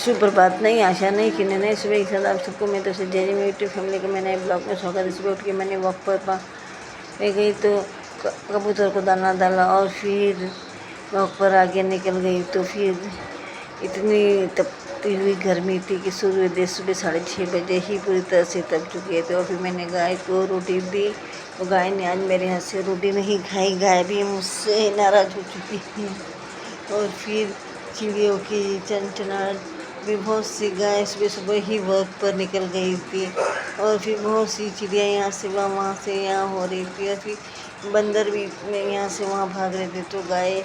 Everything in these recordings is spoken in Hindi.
सुप्रभात नहीं, आशा नहीं कि नए सुबह के साथ आप सबको मैं तो जय में यूट्यूब फैमिली के मैंने ब्लॉग में स्वागत। सुबह उठ के मैंने वॉक पर मैं गई तो कबूतर को दाना डाला और फिर वॉक पर आगे निकल गई। तो फिर इतनी तपती हुई गर्मी थी कि सूर्योदय सुबह 6:30 बजे ही पूरी तरह से तप चुके थे। और फिर मैंने गाय को रोटी दी तो गाय ने आज मेरे हाथ से रोटी नहीं खाई। गाय भी मुझसे नाराज़ हो चुकी है। और फिर चिड़ियों की चनचनाहट भी, बहुत सी गाय सुबह सुबह ही वर्क पर निकल गई थी और फिर बहुत सी चिड़िया यहाँ से वहाँ से यहाँ हो रही थी। और फिर बंदर भी यहाँ से वहाँ भाग रहे थे। तो गाय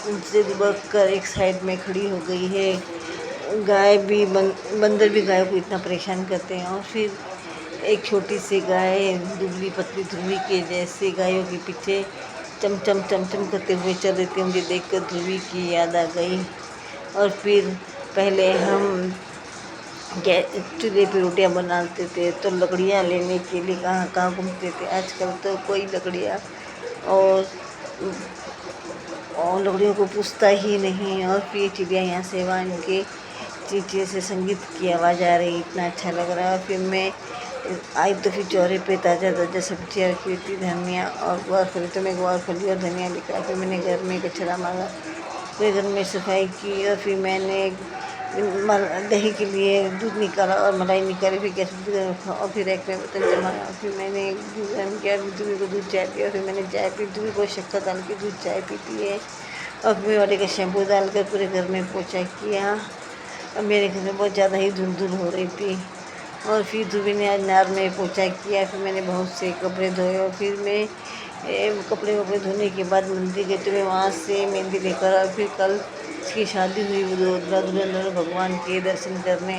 उनसे वर्क कर एक साइड में खड़ी हो गई है। गाय भी बंदर भी गाय को इतना परेशान करते हैं। और फिर एक छोटी सी गाय दुबली पतली ध्रुवी के जैसे गायों के पीछे चमचम चमचम करते हुए चल रही थी। मुझे देखकर ध्रुवी की याद आ गई। और फिर पहले हम चूल्हे पे रोटियां बनाते थे तो लकड़ियां लेने के लिए कहाँ कहाँ घूमते थे। आजकल तो कोई लकड़ियां और लकड़ियों को पूछता ही नहीं। और फिर चिड़िया यहाँ से वहाँ इनके चींचे से संगीत की आवाज़ आ रही, इतना अच्छा लग रहा है। फिर मैं आई तो फिर चौरे पे ताज़ा ताज़ा सब्जियाँ रखी हुई थी, धनिया और ग्वारफली। तो मैं ग्वारफली और धनिया लेकर फिर मैंने घर में कचरा मारा, फिर घर में सफाई की। और फिर मैंने दही के लिए दूध निकाला और मलाई निकाली, फिर गैस पर रखा और फिर एक में बर्तन जमाया। फिर मैंने गर्म किया, दूध को दूध चाय पिया। फिर मैंने चाय पी, दूध को शक्कर डाल के दूध चाय पीती है। और फिर वाले का शैम्पू डालकर पूरे घर में पोछा किया। और मेरे घर में बहुत ज़्यादा ही धुल हो रही थी। और फिर ध्रुवी ने आज नार में पोछा किया। फिर मैंने बहुत से कपड़े धोए और फिर मैं कपड़े धोने के बाद मंदिर गई तो मैं वहाँ से मेहंदी लेकर और फिर कल इसकी शादी हुई दूल्हा दुल्हन दोनों भगवान के दर्शन करने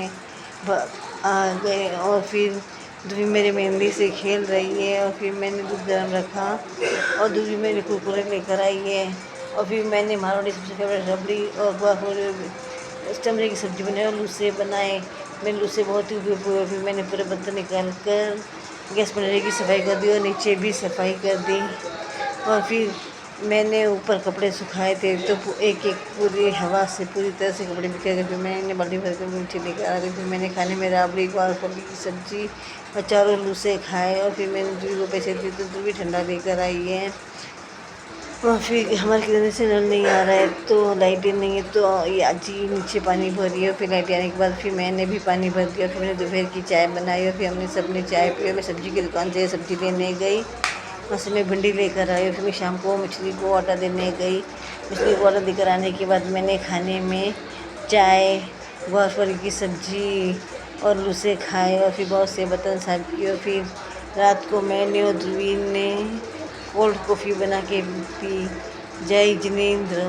आ गए। और फिर ध्रुवी मेरे मेहंदी से खेल रही है। और फिर मैंने दूध गर्म रखा और ध्रुवी मेरे कुरकुरे लेकर आई है। और फिर मैंने मारवाड़ी सबसे फेवरेट रबड़ी और चमड़े की सब्ज़ी बनाई और लूसे बनाए। मैंने लूसे बहुत ही उपयोग हुए। फिर मैंने पूरे बर्तन निकाल कर गैस पर की सफाई कर दी और नीचे भी सफाई कर दी। और फिर मैंने ऊपर कपड़े सुखाए थे तो एक एक पूरी हवा से पूरी तरह से कपड़े बिखर गए। फिर मैंने बाल्टी भर कर नीचे लेकर आ गई। फिर मैंने खाने में राबड़ी ग्वारफली की सब्ज़ी और चारों लूसे खाए। और फिर मैंने ध्रुवी को पैसे दिए तो ध्रुवी ठंडा लेकर आई है। और फिर हमारे किधर से नल नहीं आ रहा है तो लाइटें नहीं है तो ये आज ही नीचे पानी भर दिया। फिर लाइट आने के बाद फिर मैंने भी पानी भर दिया। फिर मैंने दोपहर की चाय बनाई और फिर हमने सबने चाय पी। मैं सब्ज़ी की दुकान से सब्ज़ी लेने गई, वहाँ से मैं भिंडी लेकर आई। फिर मैं शाम को मछली को आटा देने गई। मछली को आटा देकर आने के बाद मैंने खाने में चाय ग्वारफली की सब्ज़ी और लूसे खाए और फिर बहुत से बर्तन साफ किए। और फिर रात को मैंने और ध्रुवी ने कोल्ड कॉफ़ी बना के पी। जय जिनेंद्र।